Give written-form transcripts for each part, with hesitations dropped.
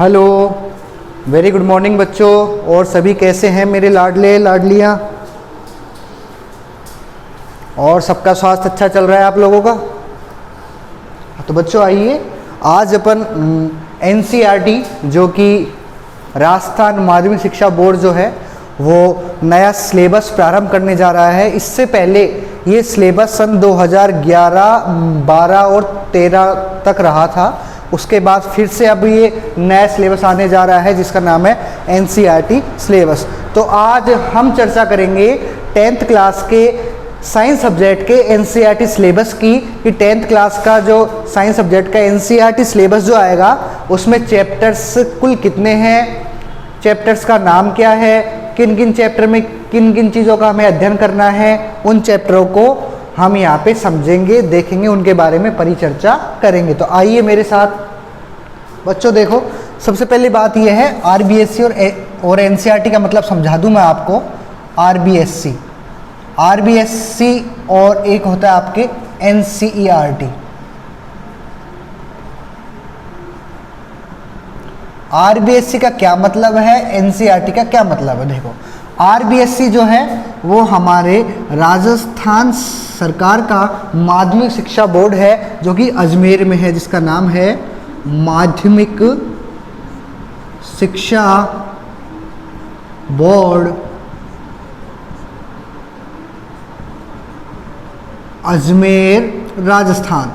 Hello, very good morning बच्चों। और सभी कैसे हैं मेरे लाडले लाडलियाँ? और सबका स्वास्थ्य अच्छा चल रहा है आप लोगों का? तो बच्चों आइए, आज अपन एनसीईआरटी जो कि राजस्थान माध्यमिक शिक्षा बोर्ड जो है वो नया सिलेबस प्रारंभ करने जा रहा है। इससे पहले ये सिलेबस सन 2011, 12 और 13 तक रहा था। उसके बाद फिर से अब ये नया सिलेबस आने जा रहा है जिसका नाम है एनसीईआरटी सिलेबस। तो आज हम चर्चा करेंगे 10th क्लास के साइंस सब्जेक्ट के एनसीईआरटी सिलेबस की कि 10th क्लास का जो साइंस सब्जेक्ट का एनसीईआरटी सिलेबस जो आएगा उसमें चैप्टर्स कुल कितने हैं, चैप्टर्स का नाम क्या है, किन किन चैप्टर में किन किन चीज़ों का हमें अध्ययन करना है, उन चैप्टरों को हम यहाँ पे समझेंगे, देखेंगे, उनके बारे में परिचर्चा करेंगे। तो आइए मेरे साथ बच्चों। देखो, सबसे पहली बात यह है आरबीएससी और एनसीईआरटी का मतलब समझा दूं मैं आपको। आरबीएससी और एक होता है आपके एनसीईआरटी। आरबीएससी का क्या मतलब है, एनसीईआरटी का क्या मतलब है? देखो, आरबीएससी जो है वो हमारे राजस्थान सरकार का माध्यमिक शिक्षा बोर्ड है जो कि अजमेर में है, जिसका नाम है माध्यमिक शिक्षा बोर्ड अजमेर राजस्थान।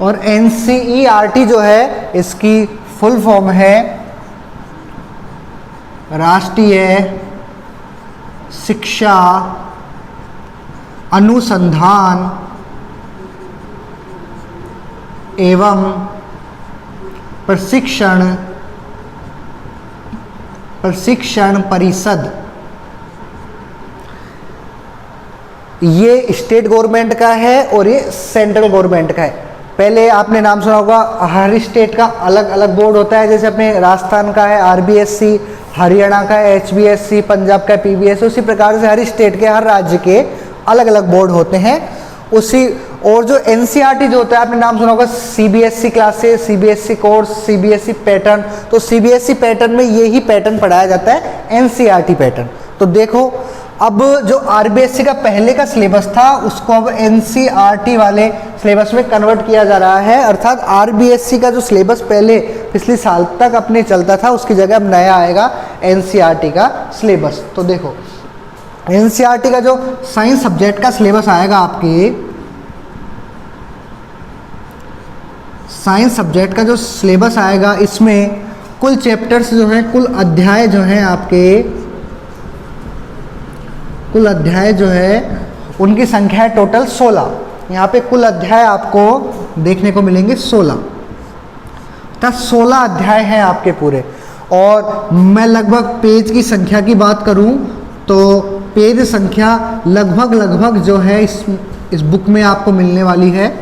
और एनसीईआरटी जो है इसकी फुल फॉर्म है राष्ट्रीय शिक्षा अनुसंधान एवं प्रशिक्षण परिषद। ये स्टेट गवर्नमेंट का है और ये सेंट्रल गवर्नमेंट का है। पहले आपने नाम सुना होगा, हर स्टेट का अलग अलग बोर्ड होता है। जैसे अपने राजस्थान का है आरबीएससी, हरियाणा का एचबीएससी, पंजाब का पीबीएससी। उसी प्रकार से हर स्टेट के, हर राज्य के अलग अलग बोर्ड होते हैं। उसी और जो एनसीईआरटी जो होता है, आपने नाम सुना होगा CBSE classes, CBSE course, CBSE pattern. तो सीबीएसई पैटर्न में यही पैटर्न पढ़ाया जाता है, एनसीईआरटी पैटर्न। तो देखो, अब जो आरबीएससी का पहले का सिलेबस था उसको अब एनसीईआरटी वाले सिलेबस में कन्वर्ट किया जा रहा है। अर्थात आरबीएससी का जो सिलेबस पहले पिछले साल तक अपने चलता था उसकी जगह अब नया आएगा एनसीईआरटी का सिलेबस। तो देखो, एनसीईआरटी का जो साइंस सब्जेक्ट का सिलेबस आएगा, आपके साइंस सब्जेक्ट का जो सिलेबस आएगा, इसमें कुल चैप्टर्स जो हैं, कुल अध्याय जो हैं आपके, कुल अध्याय जो है उनकी संख्या है टोटल 16। यहाँ पे कुल अध्याय आपको देखने को मिलेंगे 16। तो 16 अध्याय हैं आपके पूरे। और मैं लगभग पेज की संख्या की बात करूँ तो पेज संख्या लगभग जो है इस बुक में आपको मिलने वाली है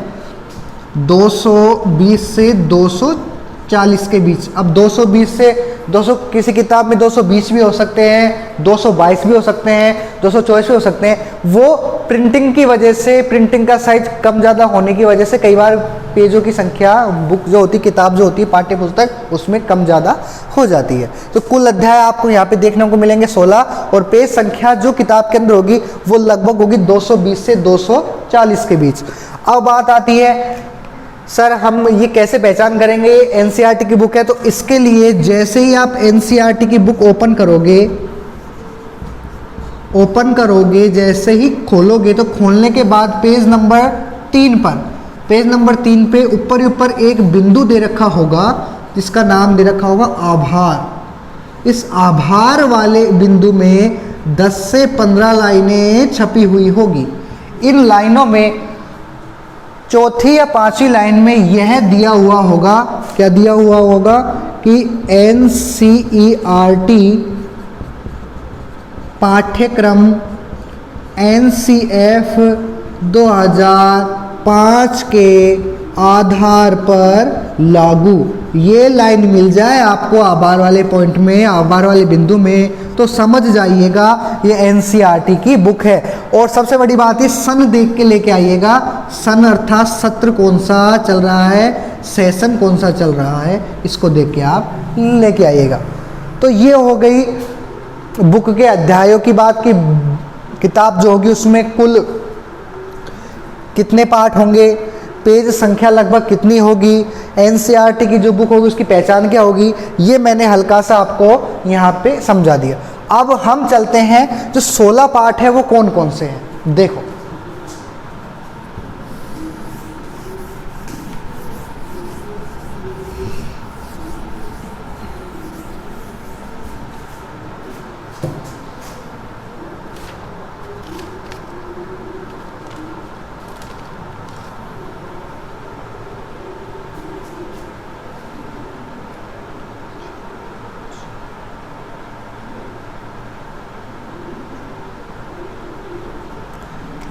220 से 240 के बीच। अब 220 से 200, किसी किताब में 220 भी हो सकते हैं, 222 भी हो सकते हैं, 224 भी हो सकते हैं। वो प्रिंटिंग की वजह से, प्रिंटिंग का साइज कम ज़्यादा होने की वजह से कई बार पेजों की संख्या, बुक जो होती है, किताब जो होती है, पाठ्य पुस्तक, उसमें कम ज़्यादा हो जाती है। तो कुल अध्याय आपको यहाँ पे देखने को मिलेंगे 16। और पेज संख्या जो किताब के अंदर होगी वो लगभग होगी 220 से 240 के बीच। अब बात आती है, सर हम ये कैसे पहचान करेंगे एनसीईआरटी की बुक है? तो इसके लिए जैसे ही आप एनसीईआरटी की बुक ओपन करोगे, जैसे ही खोलोगे तो खोलने के बाद पेज नंबर 3 पे ऊपर एक बिंदु दे रखा होगा जिसका नाम दे रखा होगा आभार। इस आभार वाले बिंदु में 10 से 15 लाइनें छपी हुई होगी। इन लाइनों में चौथी या पांचवी लाइन में यह दिया हुआ होगा, क्या दिया हुआ होगा कि एनसीईआरटी पाठ्यक्रम एनसीएफ 2005 के आधार पर लागू। ये लाइन मिल जाए आपको आभार वाले पॉइंट में, आभार वाले बिंदु में, तो समझ जाइएगा ये एनसीईआरटी की बुक है। और सबसे बड़ी बात है सन देख के लेके आइएगा, सन अर्थात सत्र कौन सा चल रहा है, सेशन कौन सा चल रहा है, इसको देख के आप लेके आइएगा। तो ये हो गई बुक के अध्यायों की बात कि किताब जो होगी उसमें कुल कितने पार्ट होंगे, पेज संख्या लगभग कितनी होगी, एनसीईआरटी की जो बुक होगी उसकी पहचान क्या होगी, ये मैंने हल्का सा आपको यहाँ पे समझा दिया। अब हम चलते हैं जो 16 पार्ट है वो कौन कौन से हैं। देखो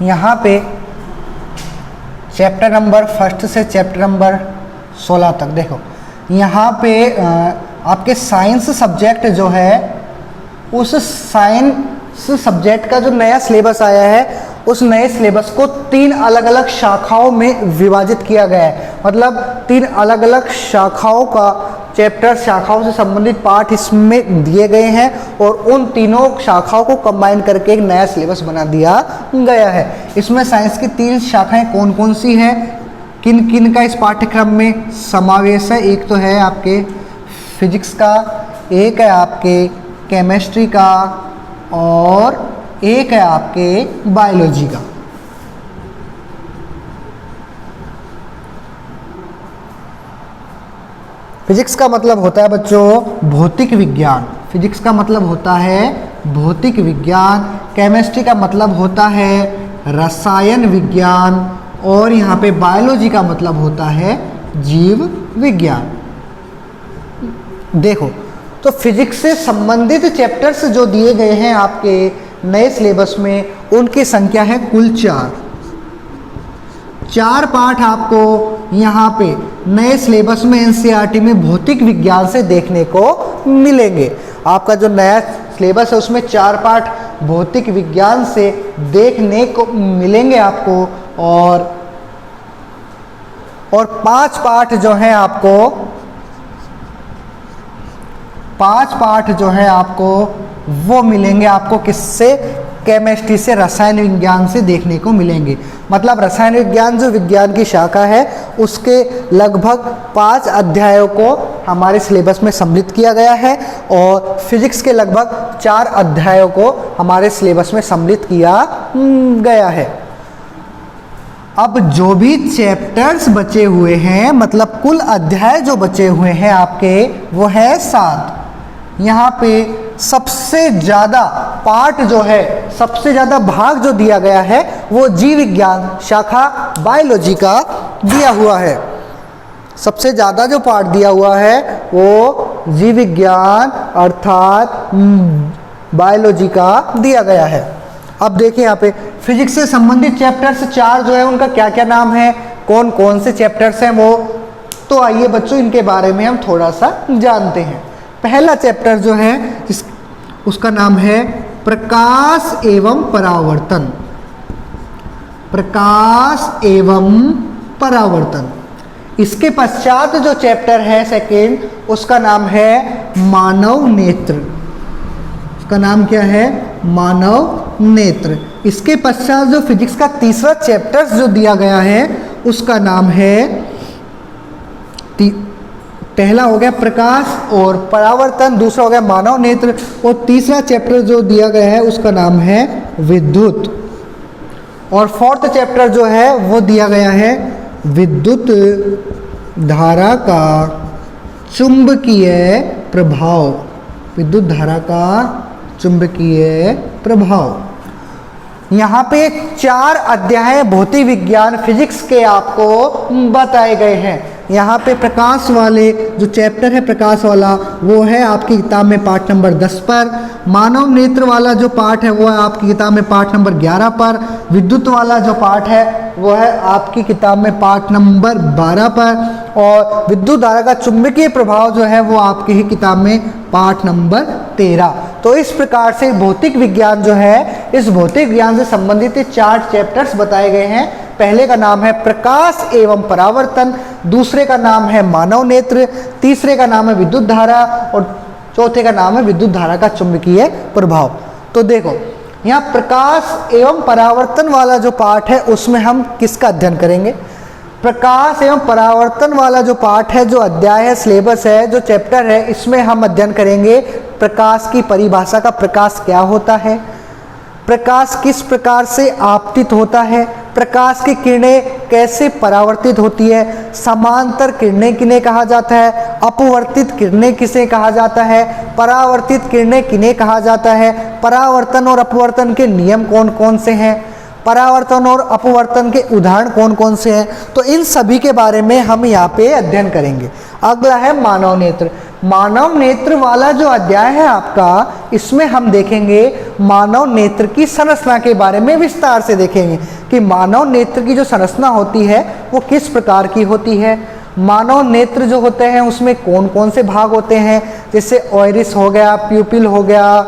यहाँ पे चैप्टर नंबर 1 से चैप्टर नंबर 16 तक देखो, यहाँ पे आपके साइंस सब्जेक्ट जो है उस साइंस सब्जेक्ट का जो नया सिलेबस आया है उस नए सिलेबस को 3 अलग अलग शाखाओं में विभाजित किया गया है। मतलब 3 अलग अलग शाखाओं का चैप्टर, शाखाओं से संबंधित पाठ इसमें दिए गए हैं और उन तीनों शाखाओं को कंबाइन करके एक नया सिलेबस बना दिया गया है। इसमें साइंस की 3 शाखाएं कौन कौन सी हैं, किन किन का इस पाठ्यक्रम में समावेश है। एक तो है आपके फिजिक्स का, एक है आपके केमिस्ट्री का और एक है आपके बायोलॉजी का। फिजिक्स का मतलब होता है बच्चों भौतिक विज्ञान, फिजिक्स का मतलब होता है भौतिक विज्ञान, केमिस्ट्री का मतलब होता है रसायन विज्ञान और यहाँ पे बायोलॉजी का मतलब होता है जीव विज्ञान। देखो तो फिजिक्स से संबंधित चैप्टर्स जो दिए गए हैं आपके नए सिलेबस में उनकी संख्या है कुल 4 पाठ आपको यहाँ पे नए सिलेबस में एनसीईआरटी में भौतिक विज्ञान से देखने को मिलेंगे। आपका जो नया सिलेबस है उसमें 4 पाठ भौतिक विज्ञान से देखने को मिलेंगे आपको और 5 पाठ जो है आपको 5 पाठ जो है आपको वो मिलेंगे आपको किससे, केमिस्ट्री से, रसायन विज्ञान से देखने को मिलेंगे। मतलब रसायन विज्ञान जो विज्ञान की शाखा है उसके लगभग 5 अध्यायों को हमारे सिलेबस में सम्मिलित किया गया है और फिजिक्स के लगभग 4 अध्यायों को हमारे सिलेबस में सम्मिलित किया गया है। अब जो भी चैप्टर्स बचे हुए हैं, मतलब कुल अध्याय जो बचे हुए हैं आपके वो है 7। यहाँ पे सबसे ज़्यादा पार्ट जो है, सबसे ज़्यादा भाग जो दिया गया है वो जीव विज्ञान शाखा बायोलॉजी का दिया हुआ है। सबसे ज़्यादा जो पार्ट दिया हुआ है वो जीव विज्ञान अर्थात बायोलॉजी का दिया गया है। अब देखिए यहाँ पे फिजिक्स से संबंधित चैप्टर्स 4 जो है उनका क्या क्या नाम है, कौन कौन से चैप्टर्स हैं वो, तो आइए बच्चों इनके बारे में हम थोड़ा सा जानते हैं। पहला चैप्टर जो है उसका नाम है प्रकाश एवं परावर्तन। प्रकाश एवं परावर्तन। इसके पश्चात जो चैप्टर है सेकेंड उसका नाम है मानव नेत्र। उसका नाम क्या है, मानव नेत्र। इसके पश्चात जो फिजिक्स का तीसरा चैप्टर जो दिया गया है उसका नाम है, पहला हो गया प्रकाश और परावर्तन, दूसरा हो गया मानव नेत्र और तीसरा चैप्टर जो दिया गया है उसका नाम है विद्युत। और फोर्थ चैप्टर जो है वो दिया गया है विद्युत धारा का चुंबकीय प्रभाव। विद्युत धारा का चुंबकीय प्रभाव। यहाँ पे 4 अध्याय भौतिक विज्ञान फिजिक्स के आपको बताए गए हैं। यहाँ पे प्रकाश वाले जो चैप्टर है प्रकाश वाला वो है आपकी किताब में पाठ नंबर 10 पर। मानव नेत्र वाला जो पाठ है वो है आपकी किताब में पाठ नंबर 11 पर। विद्युत वाला जो पाठ है वो है आपकी किताब में पाठ नंबर 12 पर। और विद्युत धारा का चुंबकीय प्रभाव जो है वो आपकी ही किताब में पाठ नंबर 13। तो इस प्रकार से भौतिक विज्ञान जो है, इस भौतिक विज्ञान से संबंधित 4 चैप्टर्स बताए गए हैं। पहले का नाम है प्रकाश एवं परावर्तन, दूसरे का नाम है मानव नेत्र, तीसरे का नाम है विद्युत धारा और चौथे का नाम है विद्युत धारा का चुंबकीय प्रभाव। तो देखो यहाँ प्रकाश एवं परावर्तन वाला जो पार्ट है उसमें हम किसका अध्ययन करेंगे? प्रकाश एवं परावर्तन वाला जो पार्ट है, जो अध्याय है, सिलेबस है, जो चैप्टर है, इसमें हम अध्ययन करेंगे प्रकाश की परिभाषा का, प्रकाश क्या होता है, प्रकाश किस प्रकार से आपतित होता है, प्रकाश की किरणें कैसे परावर्तित होती है, समांतर किरणें किन्हें कहा जाता है, अपवर्तित किरणें किसे कहा जाता है, परावर्तित किरणें किन्हें कहा जाता है, परावर्तन और अपवर्तन के नियम कौन कौन से हैं, परावर्तन और अपवर्तन के उदाहरण कौन कौन से हैं। तो इन सभी के बारे में हम यहाँ पे अध्ययन करेंगे। अगला है मानव नेत्र। मानव नेत्र वाला जो अध्याय है आपका, इसमें हम देखेंगे मानव नेत्र की संरचना के बारे में विस्तार से देखेंगे कि मानव नेत्र की जो संरचना होती है वो किस प्रकार की होती है। मानव नेत्र जो होते हैं उसमें कौन कौन से भाग होते हैं, जैसे ऑयरिस हो गया, प्यूपिल हो गया,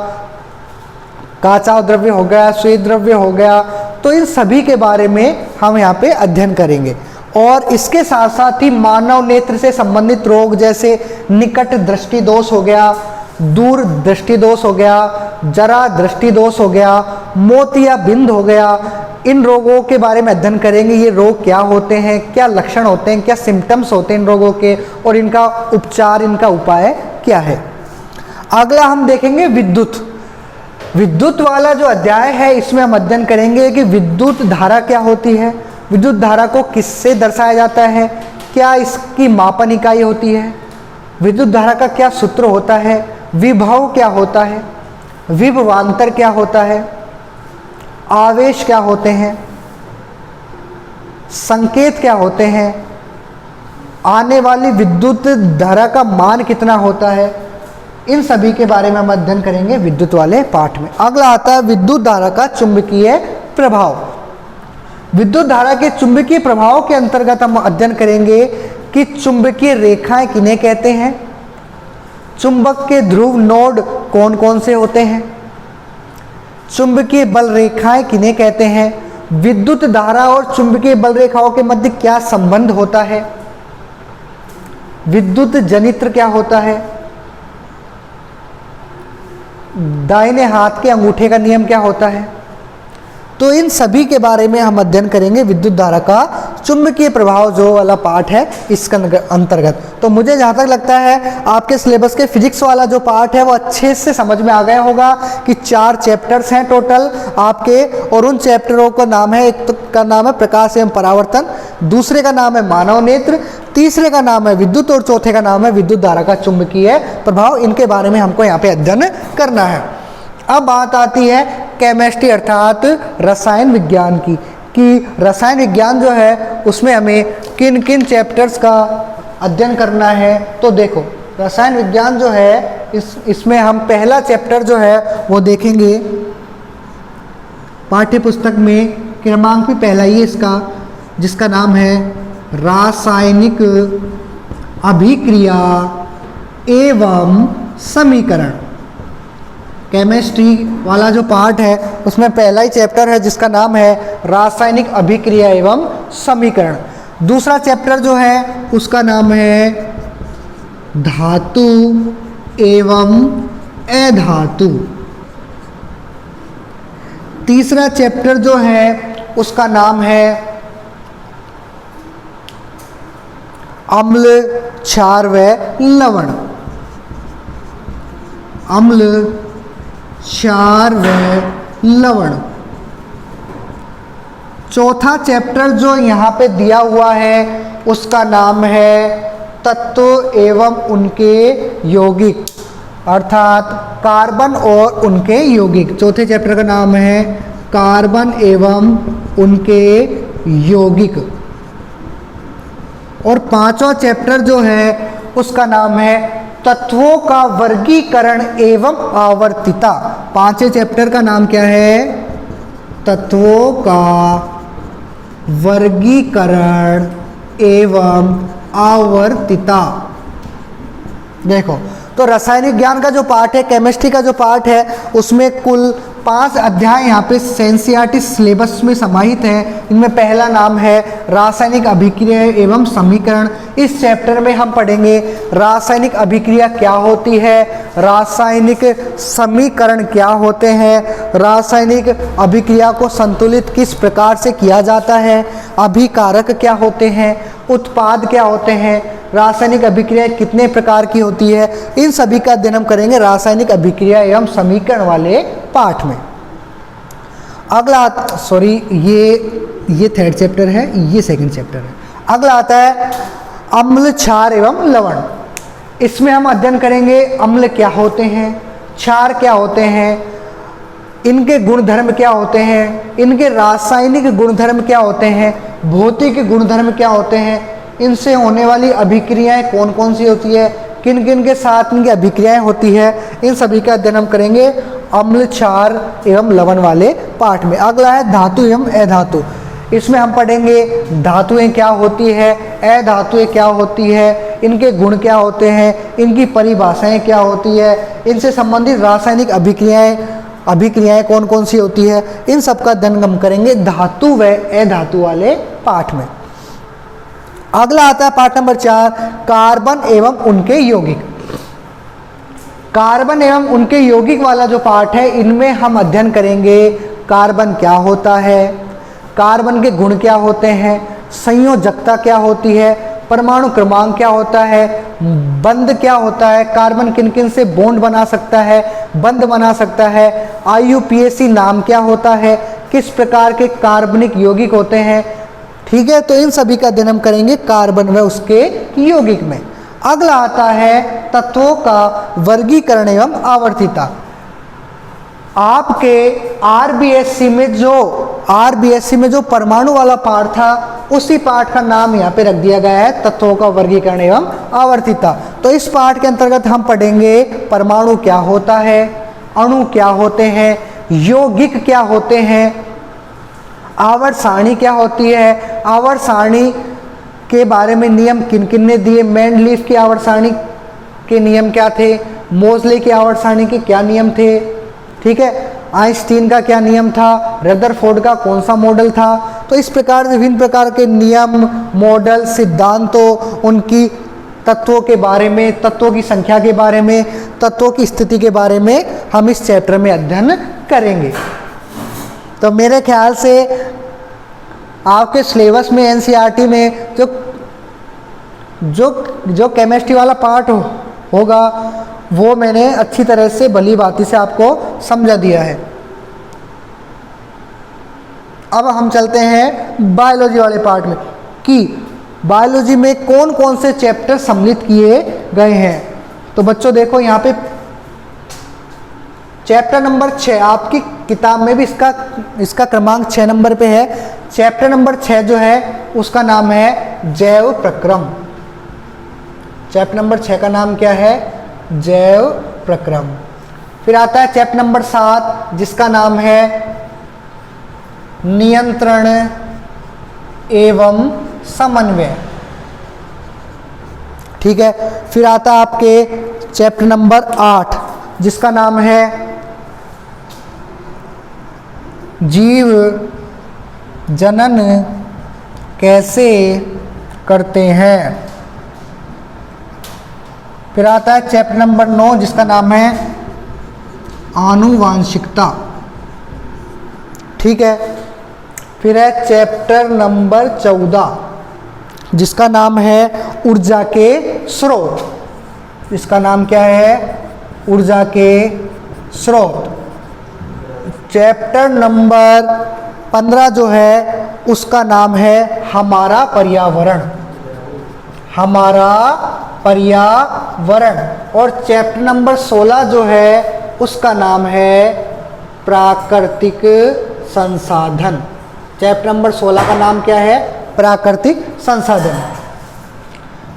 काचा द्रव्य हो गया, श्वेत द्रव्य हो गया। तो इन सभी के बारे में हम यहाँ पे अध्ययन करेंगे। और इसके साथ साथ ही मानव नेत्र से संबंधित रोग जैसे निकट दृष्टि दोष हो गया, दूर दृष्टि दोष हो गया, जरा दृष्टि दोष हो गया, मोतियाबिंद हो गया, इन रोगों के बारे में अध्ययन करेंगे। ये रोग क्या होते हैं, क्या लक्षण होते हैं, क्या सिम्टम्स होते हैं इन रोगों के, और इनका उपचार, इनका उपाय क्या है। अगला हम देखेंगे विद्युत। विद्युत वाला जो अध्याय है इसमें हम अध्ययन करेंगे कि विद्युत धारा क्या होती है, विद्युत धारा को किससे दर्शाया जाता है, क्या इसकी मापन इकाई होती है, विद्युत धारा का क्या सूत्र होता है, विभव क्या होता है, विभवांतर क्या होता है, आवेश क्या होते हैं, संकेत क्या होते हैं, आने वाली विद्युत धारा का मान कितना होता है। इन सभी के बारे में हम अध्ययन करेंगे विद्युत वाले पाठ में। अगला आता है विद्युत धारा का चुंबकीय प्रभाव। विद्युत धारा के चुंबकीय प्रभाव के अंतर्गत हम अध्ययन करेंगे कि चुंबकीय रेखाएं किन्हें कहते हैं, चुंबक के ध्रुव नोड कौन कौन से होते हैं, चुंबकीय बल रेखाएं किन्हें कहते हैं, विद्युत धारा और चुंबकीय बल रेखाओं के मध्य क्या संबंध होता है, विद्युत जनित्र क्या होता है, दाहिने हाथ के अंगूठे का नियम क्या होता है। तो इन सभी के बारे में हम अध्ययन करेंगे विद्युत धारा का चुंबकीय प्रभाव जो वाला पार्ट है इसका अंतर्गत। तो मुझे जहाँ तक लगता है आपके सिलेबस के फिजिक्स वाला जो पार्ट है वो अच्छे से समझ में आ गया होगा कि 4 चैप्टर्स हैं टोटल आपके, और उन चैप्टरों का नाम है, एक का नाम है प्रकाश एवं परावर्तन, दूसरे का नाम है मानव नेत्र, तीसरे का नाम है विद्युत और चौथे का नाम है विद्युत धारा का चुंबकीय प्रभाव। इनके बारे में हमको यहाँ पे अध्ययन करना है। अब बात आती है केमिस्ट्री अर्थात रसायन विज्ञान की, कि रसायन विज्ञान जो है उसमें हमें किन किन चैप्टर्स का अध्ययन करना है। तो देखो रसायन विज्ञान जो है इसमें हम पहला चैप्टर जो है वो देखेंगे पाठ्य पुस्तक में, क्रमांक भी पहला ही है इसका, जिसका नाम है रासायनिक अभिक्रिया एवं समीकरण। केमिस्ट्री वाला जो पार्ट है उसमें पहला ही चैप्टर है जिसका नाम है रासायनिक अभिक्रिया एवं समीकरण। दूसरा चैप्टर जो है उसका नाम है धातु एवं अधातु। तीसरा चैप्टर जो है उसका नाम है अम्ल, क्षार व लवण। अम्ल, क्षार व लवण। चौथा चैप्टर जो यहाँ पे दिया हुआ है उसका नाम है तत्व एवं उनके यौगिक, अर्थात कार्बन और उनके यौगिक। चौथे चैप्टर का नाम है कार्बन एवं उनके यौगिक। और पांचवा चैप्टर जो है उसका नाम है तत्वों का वर्गीकरण एवं आवर्तिता। पांचवें चैप्टर का नाम क्या है? तत्वों का वर्गीकरण एवं आवर्तिता। देखो तो रासायनिक ज्ञान का जो पार्ट है, केमिस्ट्री का जो पार्ट है, उसमें कुल 5 अध्याय यहाँ पे एनसीईआरटी सिलेबस में समाहित हैं। इनमें पहला नाम है रासायनिक अभिक्रिया एवं समीकरण। इस चैप्टर में हम पढ़ेंगे रासायनिक अभिक्रिया क्या होती है, रासायनिक समीकरण क्या होते हैं, रासायनिक अभिक्रिया को संतुलित किस प्रकार से किया जाता है, अभिकारक क्या होते हैं, उत्पाद क्या होते हैं, रासायनिक अभिक्रिया कितने प्रकार की होती है, इन सभी का अध्ययन हम करेंगे रासायनिक अभिक्रिया एवं समीकरण वाले पाठ में। अगला ये थर्ड चैप्टर है, ये सेकंड चैप्टर है। अगला आता है अम्ल, क्षार एवं लवण। इसमें हम अध्ययन करेंगे अम्ल क्या होते हैं, क्षार क्या होते हैं, इनके गुणधर्म क्या होते हैं, इनके रासायनिक गुणधर्म क्या होते हैं, भौतिक गुणधर्म क्या होते हैं, इनसे होने वाली अभिक्रियाएं कौन कौन सी होती है, किन किन के साथ इनकी अभिक्रियाएं होती है, इन सभी का अध्ययन हम करेंगे अम्ल, क्षार एवं लवण वाले पाठ में। अगला है धातु एवं अधातु। इसमें हम पढ़ेंगे धातुएं क्या होती है, अधातुएं क्या होती है, इनके गुण क्या होते हैं, इनकी परिभाषाएं क्या होती है, इनसे संबंधित रासायनिक अभिक्रियाएं कौन कौन सी होती है, इन सब का अध्ययन हम करेंगे धातु व अधातु वाले पाठ में। अगला आता है पाठ नंबर 4 कार्बन एवं उनके यौगिक। कार्बन एवं उनके यौगिक वाला जो पाठ है, इनमें हम अध्ययन करेंगे कार्बन क्या होता है, कार्बन के गुण क्या होते हैं, संयोजकता क्या होती है, परमाणु क्रमांक क्या होता है, बंध क्या होता है, कार्बन किन किन से बॉन्ड बना सकता है, बंध बना सकता है, IUPAC नाम क्या होता है, किस प्रकार के कार्बनिक यौगिक होते हैं। ठीक है, तो इन सभी का अध्ययन हम करेंगे कार्बन व उसके यौगिक में। अगला आता है तत्वों का वर्गीकरण एवं आवर्तिता। आपके आरबीएससी में जो परमाणु वाला पार्ट था, उसी पार्ट का नाम यहाँ पे रख दिया गया है तत्वों का वर्गीकरण एवं आवर्तिता। तो इस पार्ट के अंतर्गत हम पढ़ेंगे परमाणु क्या होता है, अणु क्या होते हैं, यौगिक क्या होते हैं, आवर्त सारणी क्या होती है, आवर्त सारणी के बारे में नियम किन किन ने दिए, मेंडलीफ की आवर्त सारणी के नियम क्या थे, मोजले की आवर्त सारणी के क्या नियम थे, ठीक है, आइंस्टीन का क्या नियम था, रदरफोर्ड का कौन सा मॉडल था। तो इस प्रकार से विभिन्न प्रकार के नियम, मॉडल, सिद्धांतों, उनकी तत्वों के बारे में, तत्वों की संख्या के बारे में, तत्वों की स्थिति के बारे में हम इस चैप्टर में अध्ययन करेंगे। तो मेरे ख्याल से आपके सिलेबस में एनसीईआरटी में जो केमिस्ट्री वाला पार्ट होगा, वो मैंने अच्छी तरह से भली भांति से आपको समझा दिया है। अब हम चलते हैं बायोलॉजी वाले पार्ट में कि बायोलॉजी में कौन कौन से चैप्टर सम्मिलित किए गए हैं। तो बच्चों देखो यहाँ पे चैप्टर नंबर 6 आपकी किताब में भी इसका क्रमांक 6 नंबर पे है। चैप्टर नंबर 6 जो है उसका नाम है जैव प्रक्रम। चैप्टर नंबर 6 का नाम क्या है? जैव प्रक्रम। फिर आता है चैप्टर नंबर 7 जिसका नाम है नियंत्रण एवं समन्वय। ठीक है। फिर आता है आपके चैप्टर नंबर 8 जिसका नाम है जीव जनन कैसे करते हैं। फिर आता है चैप्टर नंबर 9 जिसका नाम है आनुवांशिकता। ठीक है। फिर है चैप्टर नंबर 14 जिसका नाम है ऊर्जा के स्रोत। इसका नाम क्या है? ऊर्जा के स्रोत। चैप्टर नंबर 15 जो है उसका नाम है हमारा पर्यावरण। हमारा पर्यावरण। और चैप्टर नंबर 16 जो है उसका नाम है प्राकृतिक संसाधन। चैप्टर नंबर 16 का नाम क्या है? प्राकृतिक संसाधन।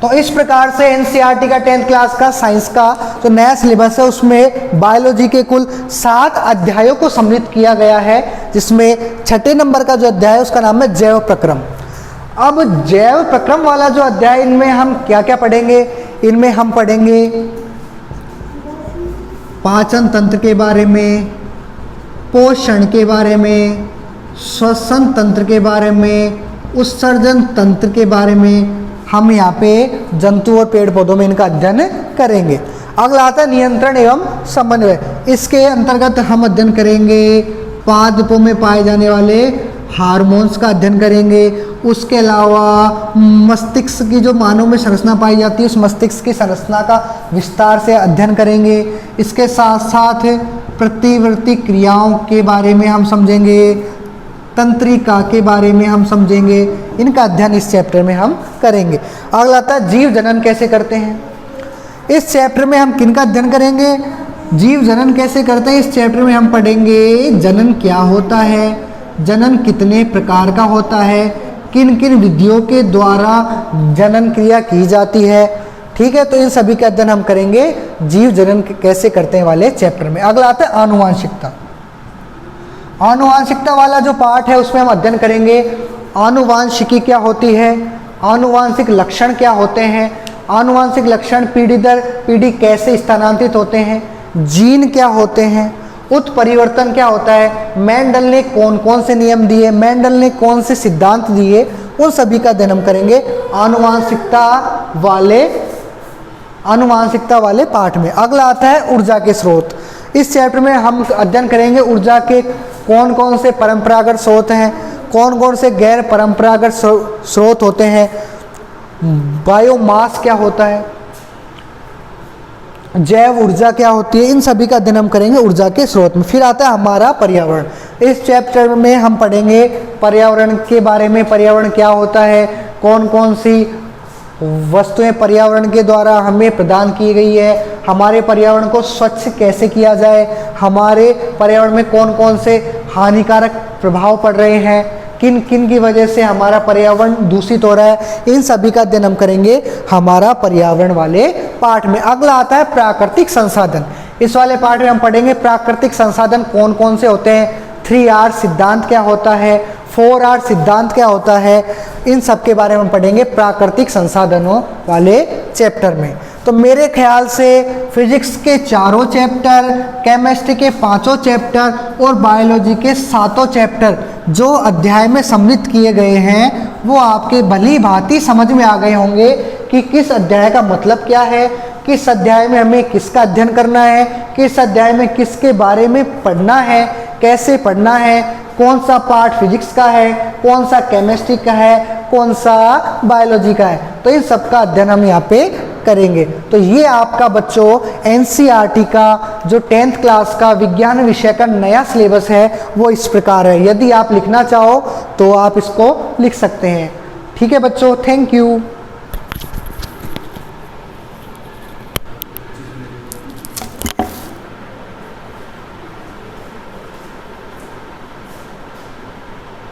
तो इस प्रकार से एनसीईआरटी का 10th क्लास का साइंस का जो नया सिलेबस है उसमें बायोलॉजी के कुल 7 अध्यायों को सम्मिलित किया गया है, जिसमें 6 नंबर का जो अध्याय है उसका नाम है जैव प्रक्रम। अब जैव प्रक्रम वाला जो अध्याय, इनमें हम क्या क्या पढ़ेंगे? इनमें हम पढ़ेंगे पाचन तंत्र के बारे में, पोषण के बारे में, श्वसन तंत्र के बारे में, उत्सर्जन तंत्र के बारे में हम यहाँ पे जंतु और पेड़ पौधों में इनका अध्ययन करेंगे। अगला आता है नियंत्रण एवं समन्वय। इसके अंतर्गत हम अध्ययन करेंगे पादपों में पाए जाने वाले हार्मोन्स का अध्ययन करेंगे। उसके अलावा मस्तिष्क की जो मानव में संरचना पाई जाती है उस मस्तिष्क की संरचना का विस्तार से अध्ययन करेंगे। इसके साथ साथ प्रतिवर्ती क्रियाओं के बारे में हम समझेंगे, तंत्रिका के बारे में हम समझेंगे। इनका अध्ययन इस चैप्टर में हम करेंगे। अगला आता है जीव जनन कैसे करते हैं। इस चैप्टर में हम किनका अध्ययन करेंगे, जीव जनन कैसे करते हैं। इस चैप्टर में हम पढ़ेंगे जनन क्या होता है, जनन कितने प्रकार का होता है, किन किन विधियों के द्वारा जनन क्रिया की जाती है। ठीक है, तो इन सभी का अध्ययन हम करेंगे जीव जनन कैसे करते हैं वाले चैप्टर में। अगला आता है आनुवांशिकता। आनुवांशिकता वाला जो पार्ट है उसमें हम अध्ययन करेंगे आनुवांशिकी क्या होती है, आनुवांशिक लक्षण क्या होते हैं, आनुवांशिक लक्षण पीढ़ी दर पीढ़ी कैसे स्थानांतरित होते हैं, जीन क्या होते हैं, उत्परिवर्तन क्या होता है, मेंडल ने कौन कौन से नियम दिए, मेंडल ने कौन से सिद्धांत दिए, उन सभी का अध्ययन हम करेंगे आनुवांशिकता वाले पार्ट में। अगला आता है ऊर्जा के स्रोत। इस चैप्टर में हम अध्ययन करेंगे ऊर्जा के कौन कौन से परंपरागत स्रोत हैं, कौन कौन से गैर परंपरागत स्रोत होते हैं, बायोमास क्या होता है, जैव ऊर्जा क्या होती है, इन सभी का अध्ययन हम करेंगे ऊर्जा के स्रोत में। फिर आता है हमारा पर्यावरण। इस चैप्टर में हम पढ़ेंगे पर्यावरण के बारे में, पर्यावरण क्या होता है, कौन कौन सी वस्तुएं पर्यावरण के द्वारा हमें प्रदान की गई है, हमारे पर्यावरण को स्वच्छ कैसे किया जाए, हमारे पर्यावरण में कौन कौन से हानिकारक प्रभाव पड़ रहे हैं, किन किन की वजह से हमारा पर्यावरण दूषित हो रहा है, इन सभी का अध्ययन हम करेंगे हमारा पर्यावरण वाले पार्ट में। अगला आता है प्राकृतिक संसाधन। इस वाले पार्ट में हम पढ़ेंगे प्राकृतिक संसाधन कौन कौन से होते हैं, 3R सिद्धांत क्या होता है, 4R सिद्धांत क्या होता है, इन सब के बारे में हम पढ़ेंगे प्राकृतिक संसाधनों वाले चैप्टर में। तो मेरे ख्याल से फिजिक्स के 4 चैप्टर, केमिस्ट्री के 5 चैप्टर और बायोलॉजी के 7 चैप्टर जो अध्याय में सम्मिलित किए गए हैं वो आपके भली भांति समझ में आ गए होंगे कि किस अध्याय का मतलब क्या है, किस अध्याय में हमें किसका अध्ययन करना है, किस अध्याय में किसके बारे में पढ़ना है, कैसे पढ़ना है, कौन सा पार्ट फिजिक्स का है, कौन सा केमिस्ट्री का है, कौन सा बायोलॉजी का है। तो इन सब का अध्ययन हम यहाँ पे करेंगे। तो ये आपका बच्चों एनसीईआरटी का जो 10th क्लास का विज्ञान विषय का नया सिलेबस है वो इस प्रकार है। यदि आप लिखना चाहो तो आप इसको लिख सकते हैं। ठीक है बच्चों, थैंक यू।